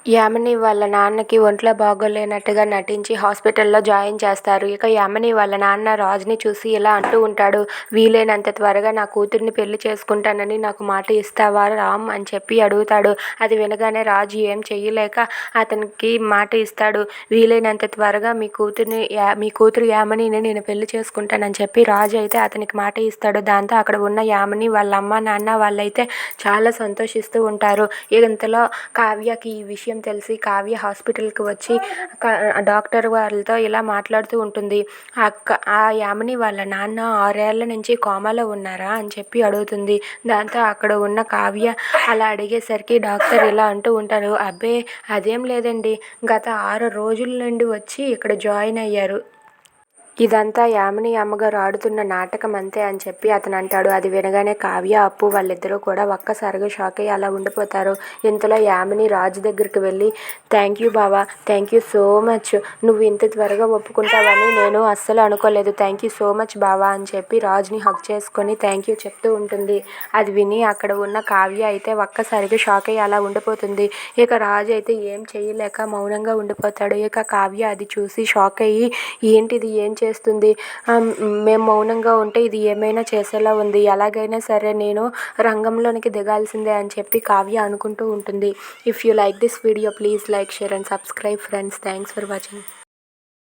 యామిని వాళ్ళ నాన్నకి ఒంట్లో బాగోలేనట్టుగా నటించి హాస్పిటల్‌లో జాయిన్ చేస్తారు. ఇక యామిని వాళ్ళ నాన్న రాజ్‌ని చూసి ఇలా అంటూ ఉంటాడు. "వీలైనంత త్వరగా నా కూతురిని పెళ్లి చేసుకుంటానని నాకు మాట ఇస్తావా రామ్" అని చెప్పి అడుగుతాడు. అది వినగానే రాజు ఏం చెయ్యలేక అతనికి మాట ఇస్తాడు. "వీలైనంత త్వరగా మీ కూతురు యామినిని నేను పెళ్లి చేసుకుంటానని" చెప్పి రాజు అయితే అతనికి మాట ఇస్తాడు. దాంతో అక్కడ ఉన్న యామిని వాళ్ళ అమ్మ, నాన్న వాళ్ళైతే చాలా సంతోషిస్తూ ఉంటారు. ఇంతలో కావ్యకి ఈ విషయం తెలిసి కావ్య హాస్పిటల్‌కి వచ్చి డాక్టర్ వాళ్ళతో ఇలా మాట్లాడుతూ ఉంటుంది. ఆ యామిని వాళ్ళ నాన్న 6 ఏళ్ల నుంచి కోమాలో ఉన్నారా అని చెప్పి అడుగుతుంది. దాంతో అక్కడ ఉన్న కావ్య అలా అడిగేసరికి డాక్టర్ ఇలా అంటూ ఉంటారు. "అబ్బే అదేం లేదండి. గత 6 రోజుల నుండి వచ్చి ఇక్కడ జాయిన్ అయ్యారు. ఇదంతా యామిని అమ్మగారు ఆడుతున్న నాటకం అంతే" అని చెప్పి అతను అంటాడు. అది వినగానే కావ్య, అప్పు వాళ్ళిద్దరూ కూడా ఒక్కసారిగా షాక్ అయ్యి అలా ఉండిపోతారు. ఇంతలో యామిని రాజు దగ్గరికి వెళ్ళి "థ్యాంక్ యూ బావా, థ్యాంక్ యూ సో మచ్. నువ్వు ఇంత త్వరగా ఒప్పుకుంటావని నేను అస్సలు అనుకోలేదు. థ్యాంక్ యూ సో మచ్ బావా" అని చెప్పి రాజుని హగ్ చేసుకొని థ్యాంక్ యూ చెప్తూ ఉంటుంది. అది విని అక్కడ ఉన్న కావ్య అయితే ఒక్కసారిగా షాక్ అయ్యి అలా ఉండిపోతుంది. ఇక రాజు అయితే ఏం చేయలేక మౌనంగా ఉండిపోతాడు. ఇక కావ్య అది చూసి షాక్ అయ్యి ఏంటిది, ఏం చేస్తుంది, మేము మౌనంగా ఉంటే ఇది ఏమైనా చేసేలా ఉంది, ఎలాగైనా సరే నేను రంగంలోనికి దిగాల్సిందే అని చెప్పి కావ్య అనుకుంటూ ఉంటుంది. If you like this video please like, share and subscribe friends. Thanks for watching.